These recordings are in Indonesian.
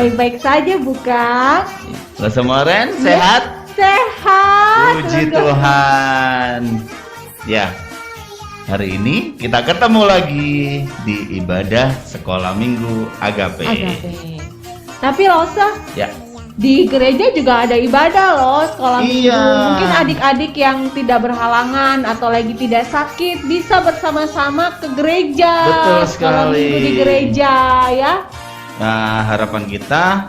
Baik-baik saja bukan? Lo semua Ren sehat? Sehat. Puji Tuhan. Ya, hari ini kita ketemu lagi di ibadah sekolah minggu Agape. Agape. Tapi Rosa, Ya. di gereja juga ada ibadah loh, sekolah minggu. Iya. Mungkin adik-adik yang tidak berhalangan atau lagi tidak sakit bisa bersama-sama ke gereja. Betul Sekolah sekali. minggu di gereja ya. Nah, harapan kita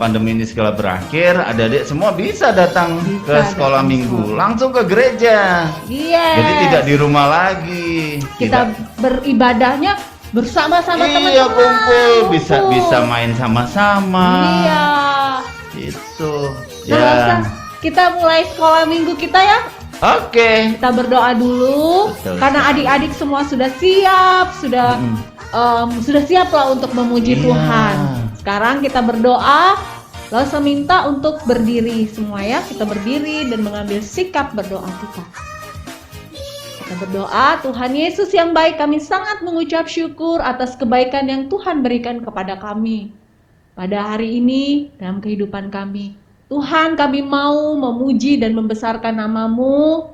pandemi ini segera berakhir, adik-adik semua bisa datang Bisa ke sekolah datang minggu, sekolah. langsung ke gereja. Iya. Jadi tidak di rumah lagi. Kita beribadahnya bersama-sama teman-teman. Iya, kumpul, bisa main sama-sama. Iya. Itu. Nah, Rosa, kita mulai sekolah minggu kita ya. Oke. Kita berdoa dulu. Betul. Karena adik-adik semua sudah siap, sudah siap lah untuk memuji Iya. Tuhan. Sekarang kita berdoa. Lalu saya minta untuk berdiri semua ya. Kita berdiri dan mengambil sikap berdoa kita. Kita berdoa, Tuhan Yesus yang baik, kami sangat mengucap syukur atas kebaikan yang Tuhan berikan kepada kami pada hari ini dalam kehidupan kami. Tuhan, kami mau memuji dan membesarkan nama-Mu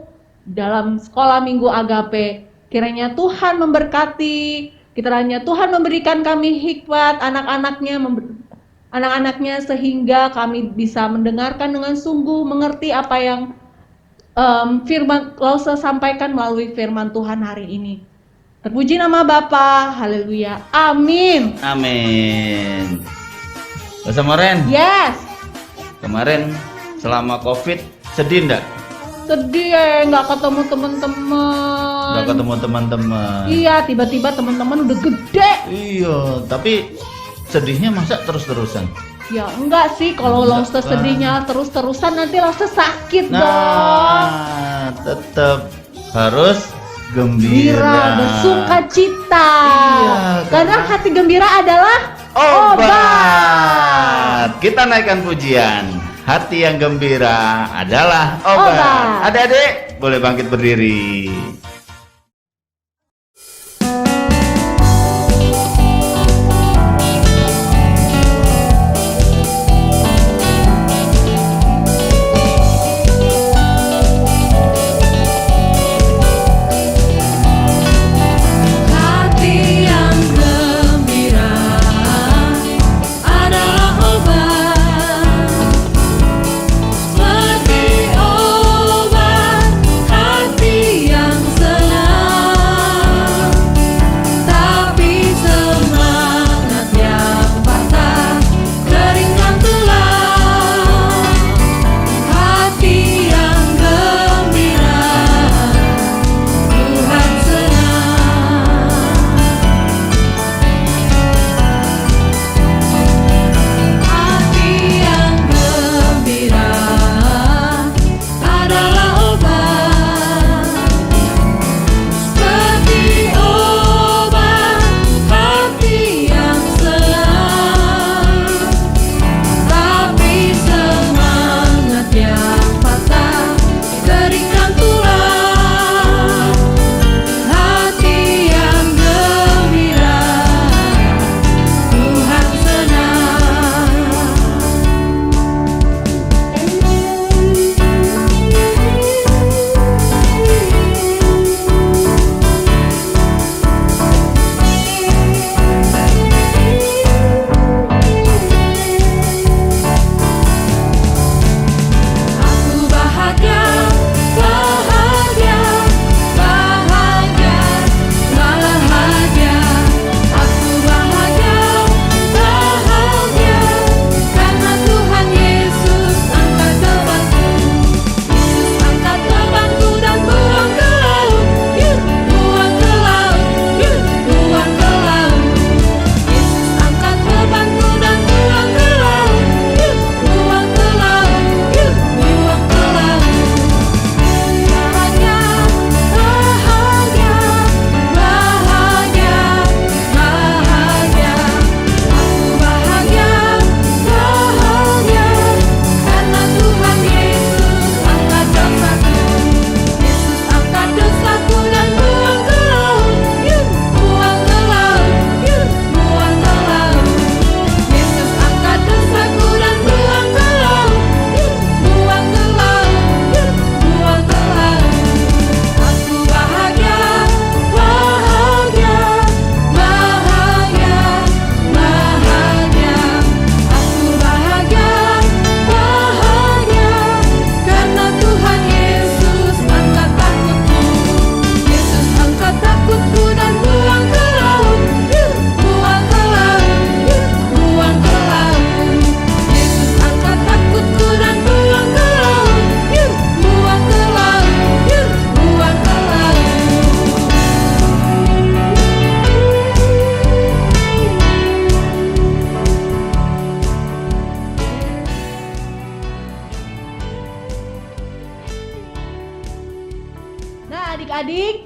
dalam sekolah minggu Agape. Kiranya Tuhan memberkati, kiranya Tuhan memberikan kami hikmat anak-anaknya sehingga kami bisa mendengarkan dengan sungguh, mengerti apa yang firman Lause sampaikan melalui firman Tuhan hari ini. Terpuji nama Bapa, haleluya, amin. Amin. Bersama Ren, Yes, kemarin selama COVID sedih enggak? sedih ya nggak ketemu teman-teman. Enggak ketemu teman-teman. Iya, tiba-tiba teman-teman udah gede. Iya, tapi sedihnya masa terus-terusan? Ya enggak sih, kalau Enggak Lause lah. sedihnya terus-terusan nanti Lause sakit dong. Nah, tetap harus gembira. Bersuka cita. Iya, Karena hati gembira adalah obat. Kita naikkan pujian. Hati yang gembira adalah obat. Obat. Adik-adik boleh bangkit berdiri. Hati yang gembira adalah obat, seperti obat hati yang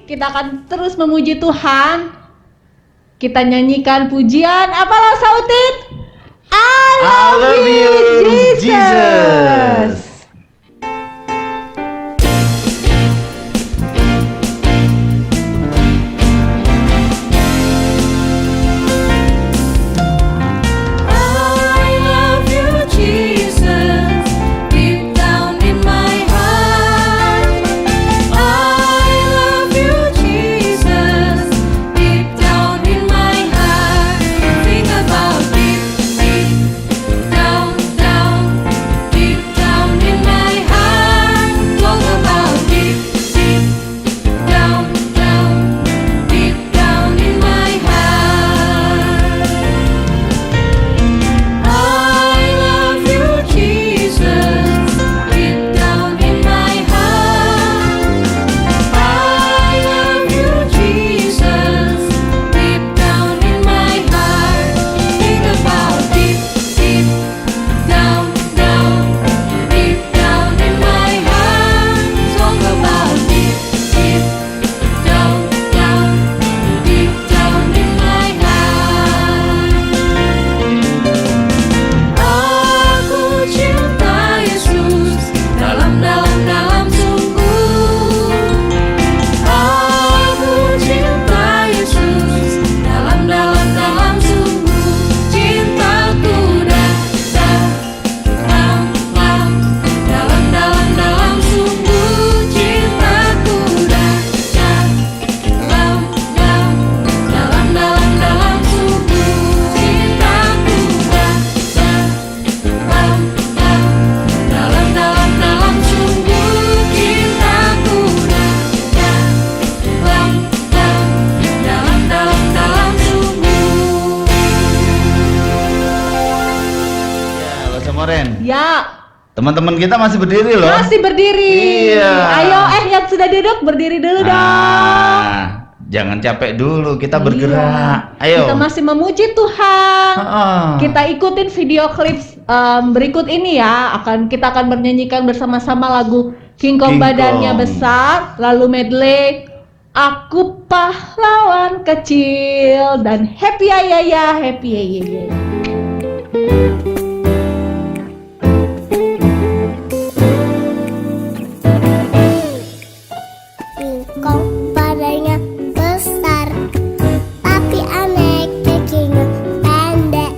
kita akan terus memuji Tuhan. Kita nyanyikan pujian apa lo sautin? I love you Jesus. I love you, Jesus, deep down in my heart. I love you, Jesus, deep down in my heart. Think about deep, deep down, down, deep down in my heart. Talk about deep, deep down, down, deep down in my heart. I love you, Jesus, deep down in my heart. I love you, Jesus, deep down in my heart. Think about deep, deep down, down, deep down in my heart. Talk about deep, deep down, down, deep down in my heart. Aku cinta Yesus dalam sungguh. Aku cinta Yesus dalam sungguh. Cintaku dalam sungguh. Cintaku dalam sungguh. Cintaku dalam sungguh. Cintaku dalam sungguh. Ya, Lo Samoren. Ya, Teman-teman kita masih berdiri loh. masih berdiri. Iya. Ayo yang sudah duduk berdiri dulu dong. Jangan capek dulu, kita Iya. bergerak. Ayo. Kita masih memuji Tuhan. Heeh. Kita ikutin video klip berikut ini ya. Kita akan bernyanyikan bersama-sama lagu King Kong King badannya Kong. besar, lalu medley Aku pahlawan kecil dan happy ya ya ya, happy ya ya ya. Bingkong badannya besar, tapi aneh kakinya pendek.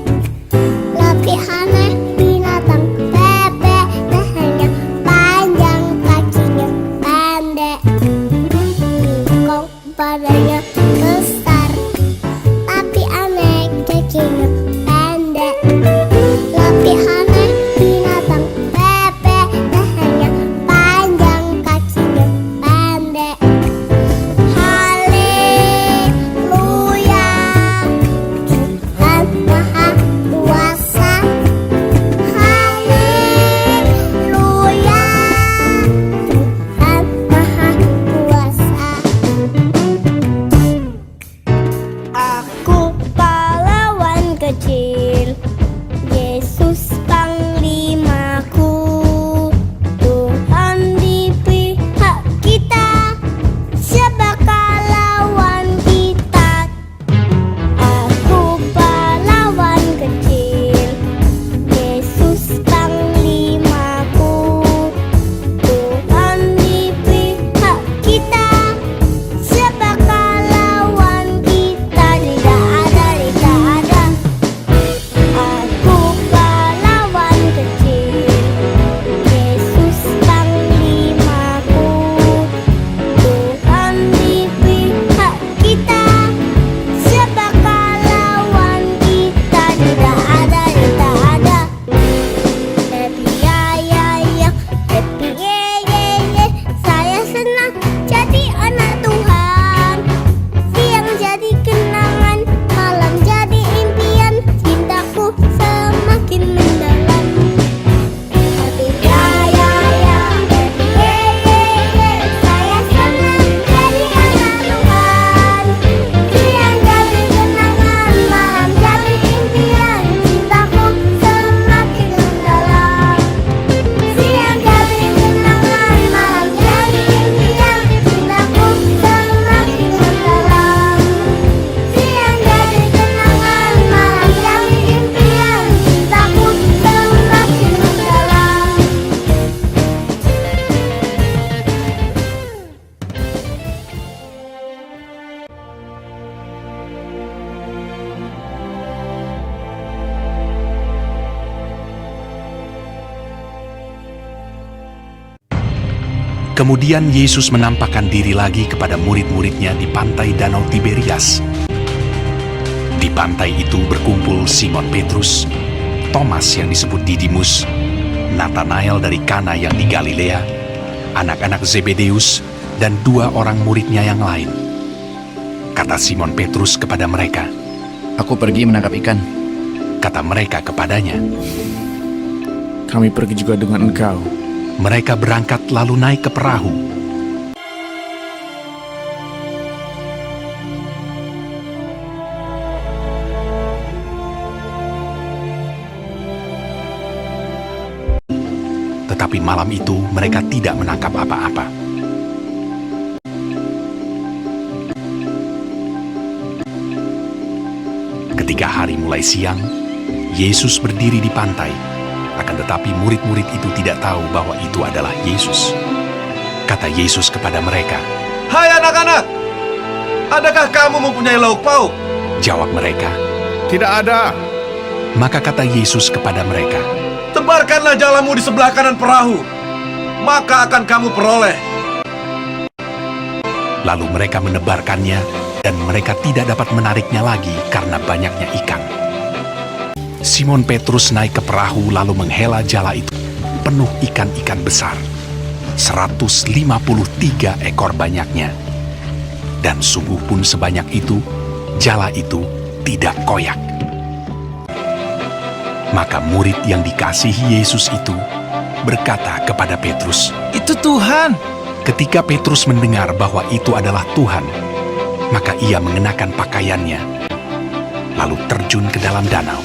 Lebih aneh binatang bebek, lehernya panjang, kakinya pendek. Bingkong badannya besar, tapi aneh kakinya pendek. Lebih aneh binatang bebek, lehernya panjang, kakinya pendek. Haleluya, Tuhan Maha Kuasa. Haleluya, Tuhan Maha Kuasa. Kemudian Yesus menampakkan diri lagi kepada murid-muridnya di pantai Danau Tiberias. Di pantai itu berkumpul Simon Petrus, Thomas yang disebut Didimus, Nathanael dari Kana yang di Galilea, anak-anak Zebedeus, dan 2 orang muridnya yang lain. Kata Simon Petrus kepada mereka, Aku pergi menangkap ikan. kata mereka kepadanya. Kami pergi juga dengan engkau. Mereka berangkat lalu naik ke perahu. Tetapi malam itu mereka tidak menangkap apa-apa. Ketika hari mulai siang, Yesus berdiri di pantai. Akan tetapi murid-murid itu tidak tahu bahwa itu adalah Yesus. Kata Yesus kepada mereka, Hai anak-anak, adakah kamu mempunyai lauk pauk? jawab mereka. Tidak ada. Maka kata Yesus kepada mereka, Tebarkanlah jalamu di sebelah kanan perahu, maka akan kamu peroleh. lalu mereka menebarkannya dan mereka tidak dapat menariknya lagi karena banyaknya ikan. Simon Petrus naik ke perahu lalu menghela jala itu penuh ikan-ikan besar, 153 ekor banyaknya. Dan sungguh pun sebanyak itu, jala itu tidak koyak. Maka murid yang dikasihi Yesus itu berkata kepada Petrus, Itu Tuhan. ketika Petrus mendengar bahwa itu adalah Tuhan, maka ia mengenakan pakaiannya, lalu terjun ke dalam danau.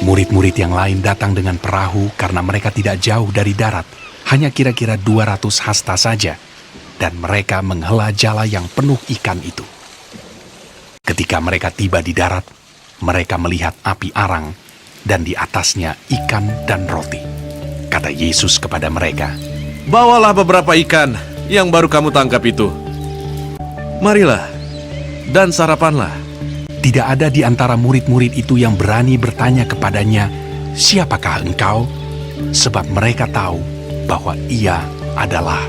Murid-murid yang lain datang dengan perahu karena mereka tidak jauh dari darat, hanya kira-kira 200 hasta saja, dan mereka menghela jala yang penuh ikan itu. Ketika mereka tiba di darat, mereka melihat api arang, dan di atasnya ikan dan roti. Kata Yesus kepada mereka, Bawalah beberapa ikan yang baru kamu tangkap itu. Marilah, dan sarapanlah. tidak ada di antara murid-murid itu yang berani bertanya kepadanya, "Siapakah engkau?" Sebab mereka tahu bahwa ia adalah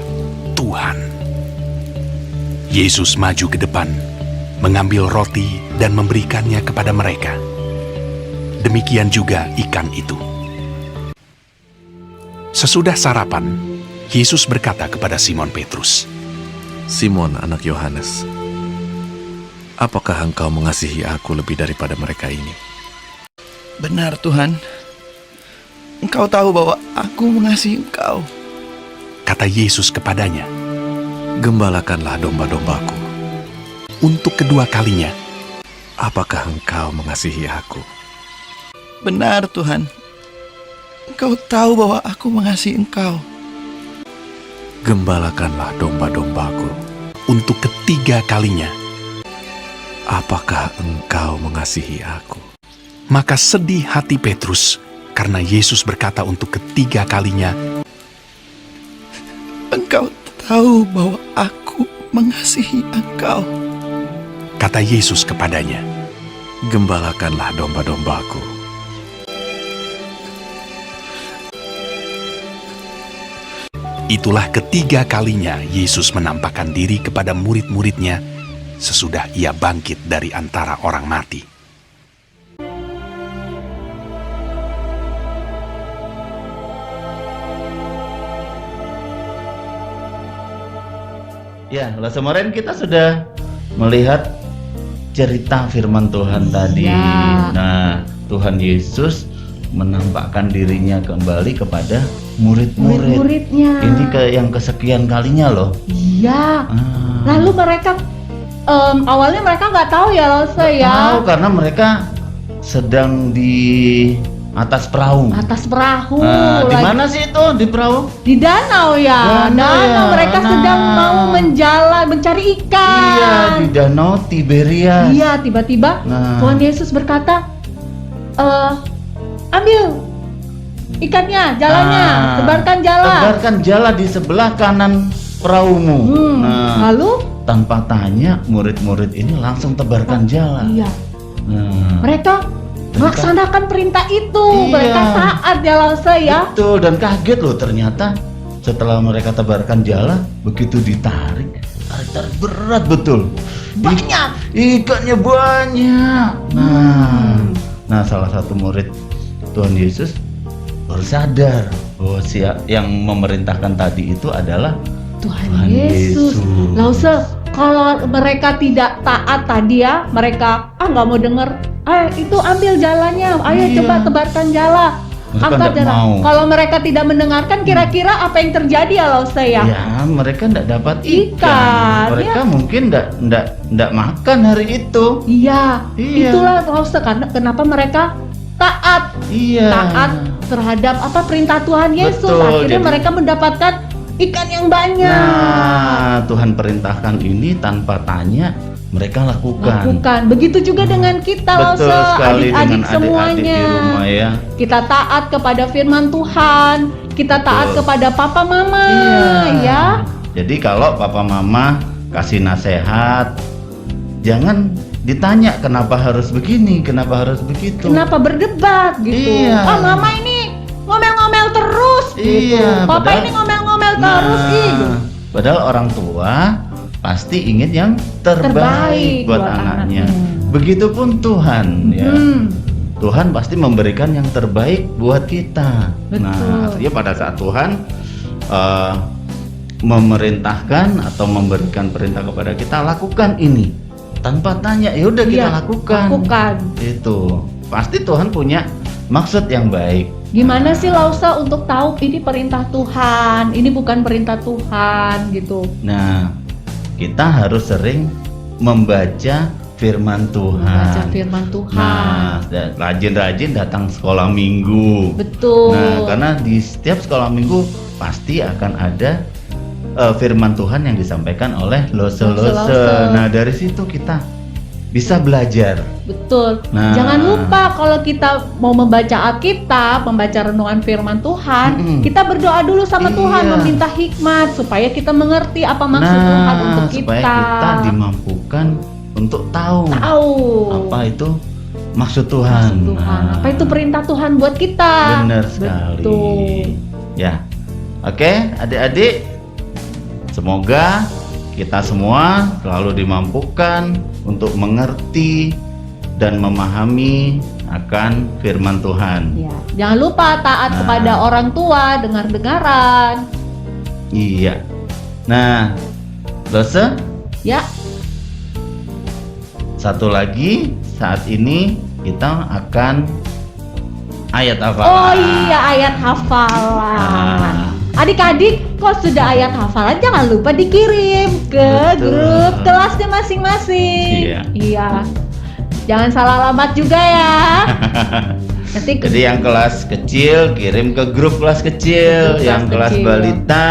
Tuhan. Yesus maju ke depan, mengambil roti dan memberikannya kepada mereka. Demikian juga ikan itu. Sesudah sarapan, Yesus berkata kepada Simon Petrus, Simon anak Yohanes, apakah engkau mengasihi aku lebih daripada mereka ini? Benar Tuhan, Engkau tahu bahwa aku mengasihi Engkau. kata Yesus kepadanya. Gembalakanlah domba-dombaku. Untuk kedua kalinya, Apakah engkau mengasihi aku? Benar Tuhan, Engkau tahu bahwa aku mengasihi Engkau. Gembalakanlah domba-dombaku. untuk ketiga kalinya, Apakah engkau mengasihi aku? maka sedih hati Petrus karena Yesus berkata untuk ketiga kalinya, Engkau tahu bahwa aku mengasihi Engkau. kata Yesus kepadanya. Gembalakanlah domba-dombaku. Itulah ketiga kalinya Yesus menampakkan diri kepada murid-muridnya sesudah ia bangkit dari antara orang mati. Ya, kemarin kita sudah melihat cerita firman Tuhan tadi. Ya. Nah, Tuhan Yesus menampakkan dirinya kembali kepada murid-murid. Murid-muridnya. Ini yang kesekian kalinya loh. Iya. Ah. Lalu mereka awalnya mereka nggak tahu ya Lose Tahu ya. karena mereka sedang di atas perahu. Atas perahu. Nah, di lagi- mana sih itu di perahu? Di danau ya. Danau ya, Mereka nah. sedang mau mencari Iya, ikan. di Danau Tiberias. Iya, tiba-tiba Nah. Tuhan Yesus berkata, ambil ikannya, jalannya, Ah, sebarkan jala. Tebarkan jala di sebelah kanan perahumu. Nah, Lalu, tanpa tanya, murid-murid ini langsung tebarkan jala. iya, Nah, mereka melaksanakan perintah itu. Iya. Mereka taat ya Lause ya. betul, dan kaget loh ternyata setelah mereka tebarkan jala, begitu ditarik, tarik berat betul. Banyak. Ikannya banyak. Nah, salah satu murid Tuhan Yesus baru sadar bahwa yang memerintahkan tadi itu adalah Tuhan Yesus. Lause, kalau mereka tidak taat tadi ya, mereka nggak mau denger. Itu ambil jalannya. Ayo Iya. coba tebarkan jala. Mereka Angkat nggak jala. mau. Kalau mereka tidak mendengarkan, kira-kira apa yang terjadi ya Lause ya? Ya, mereka tidak dapat Ikan, ikan. Mereka mungkin tidak makan hari itu. Iya. Iya. Itulah Lause karena kenapa mereka taat. Iya. Taat terhadap perintah Tuhan Yesus. Betul, Akhirnya jadi- mereka mendapatkan ikan yang banyak. Nah, Tuhan perintahkan ini tanpa tanya, mereka lakukan. Begitu juga dengan kita, Betul Lause, sekali adik-adik dengan adik-adik semuanya. di rumah ya. Kita taat kepada firman Tuhan, kita taat Betul. kepada papa mama, Iya. ya. Jadi kalau papa mama kasih nasihat, jangan ditanya kenapa harus begini, kenapa harus begitu. Kenapa berdebat gitu? Iya. Mama ini ngomel-ngomel terus gitu. Iya, Papa padahal- ini ngomel-ngomel terus gitu. Padahal orang tua pasti ingin yang terbaik, Terbaik buat buat anaknya. anaknya. Begitupun Tuhan ya. Tuhan pasti memberikan yang terbaik buat kita. Betul. Nah, artinya pada saat Tuhan memerintahkan atau memberikan perintah kepada kita, lakukan ini tanpa tanya, ya udah kita Iya, lakukan. Itu pasti Tuhan punya maksud yang baik. Gimana sih Lausa untuk tahu ini perintah Tuhan, ini bukan perintah Tuhan gitu? Nah, kita harus sering membaca firman Tuhan. Membaca firman Tuhan. Nah, rajin-rajin datang sekolah minggu. Betul. Nah, karena di setiap sekolah minggu pasti akan ada firman Tuhan yang disampaikan oleh lose-lose. Lose-lose. Nah, dari situ kita bisa belajar. Betul. Nah. Jangan lupa kalau kita mau membaca Alkitab, membaca renungan firman Tuhan, Mm-mm. kita berdoa dulu sama Tuhan, Iya. meminta hikmat supaya kita mengerti apa maksud Tuhan untuk kita. supaya kita dimampukan untuk tahu apa itu maksud Tuhan. Maksud Tuhan. Nah, Apa itu perintah Tuhan buat kita? benar sekali. Betul. Ya. Oke, adik-adik. Semoga kita semua selalu dimampukan untuk mengerti dan memahami akan firman Tuhan. Ya. Jangan lupa taat Nah. kepada orang tua, dengar-dengaran. Iya. Nah, Lose, Ya, satu lagi saat ini kita akan ayat hafalan. oh iya ayat hafalan. Ah. Adik-adik, kok sudah ayat hafalan jangan lupa dikirim ke Betul. grup kelasnya masing-masing. Iya. Iya. Jangan salah alamat juga ya. Nanti Jadi yang kelas kecil kirim ke grup kelas kecil, Grup kelas yang kelas kecil. balita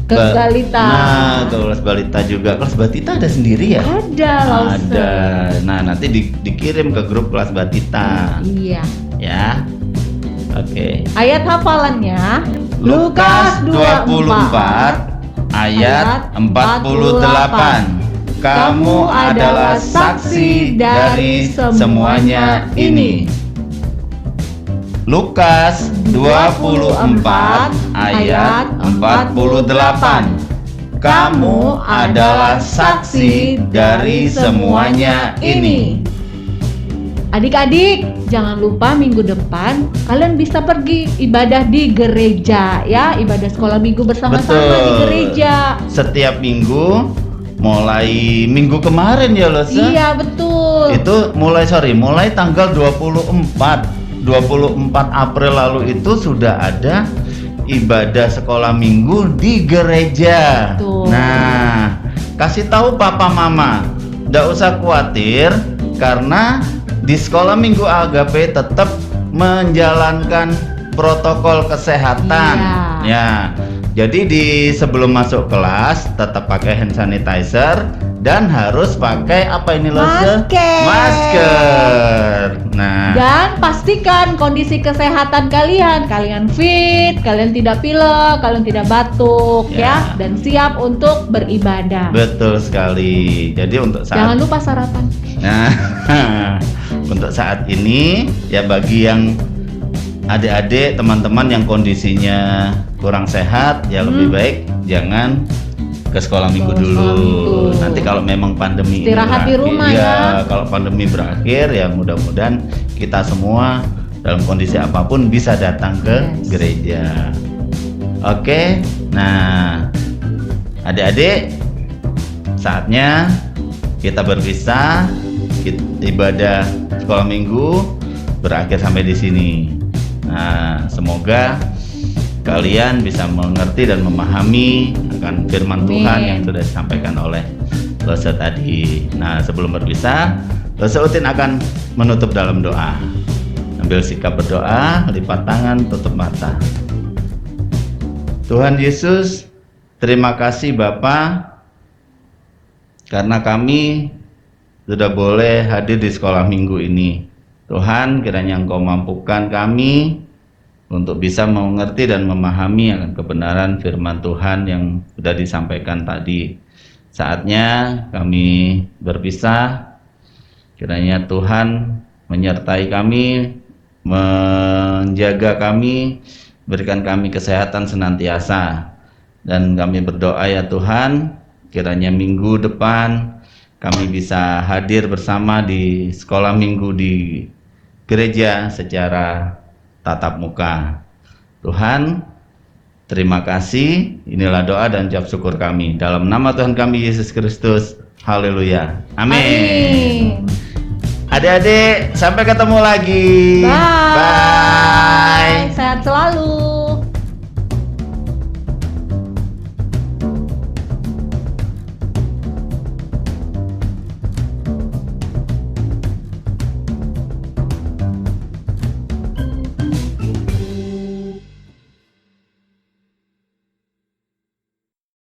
ke balita. Nah, ke kelas balita juga. Kelas balita ada sendiri ya? Ada, Lause. Ada. Nah, nanti dikirim ke grup kelas balita. Iya. Ya. Oke. Ayat hafalannya Lukas 24 ayat 48. Kamu adalah saksi dari semuanya ini. Lukas 24 ayat 48. Kamu adalah saksi dari semuanya ini. Adik-adik, jangan lupa minggu depan kalian bisa pergi ibadah di gereja ya, ibadah sekolah minggu bersama-sama di Betul. gereja. Setiap minggu, mulai minggu kemarin ya Lose. Iya, betul. Itu mulai tanggal 24 April lalu itu sudah ada ibadah sekolah minggu di gereja. Betul. Nah, kasih tahu papa mama, nggak usah khawatir karena di sekolah minggu Agape tetap menjalankan protokol kesehatan. Iya. Ya. Jadi sebelum masuk kelas tetap pakai hand sanitizer dan harus pakai apa ini Lose? Masker. Masker. Nah, Dan pastikan kondisi kesehatan kalian fit, kalian tidak pilek, kalian tidak batuk Ya. ya, dan siap untuk beribadah. betul sekali. Jadi untuk Jangan saat lupa sarapan. Nah, untuk saat ini ya bagi yang adik-adik, teman-teman yang kondisinya kurang sehat, ya lebih baik jangan ke sekolah minggu Sekolah dulu. minggu. Nanti kalau memang pandemi ini Istirahat di berakhir, rumah ya. kalau pandemi berakhir ya mudah-mudahan kita semua dalam kondisi apapun bisa datang ke Yes. gereja. Oke, nah adik-adik, saatnya kita berpisah. Ibadah sekolah minggu berakhir sampai di sini. Nah, semoga kalian bisa mengerti dan memahami akan firman Amin. Tuhan yang sudah disampaikan oleh Lose tadi. Nah, sebelum berpisah, Lose Utin akan menutup dalam doa. Ambil sikap berdoa, lipat tangan, tutup mata. Tuhan Yesus, terima kasih Bapa, karena kami sudah boleh hadir di sekolah minggu ini. Tuhan, kiranya Engkau mampukan kami untuk bisa mengerti dan memahami akan kebenaran firman Tuhan yang sudah disampaikan tadi. Saatnya kami berpisah. Kiranya Tuhan menyertai kami, menjaga kami, berikan kami kesehatan senantiasa. Dan kami berdoa ya Tuhan, kiranya minggu depan kami bisa hadir bersama di sekolah minggu di gereja secara tatap muka. Tuhan, terima kasih. Inilah doa dan jawab syukur kami. Dalam nama Tuhan kami Yesus Kristus. Haleluya. Amin. Amin. Adik-adik, sampai ketemu lagi. Bye. Bye. Sehat selalu.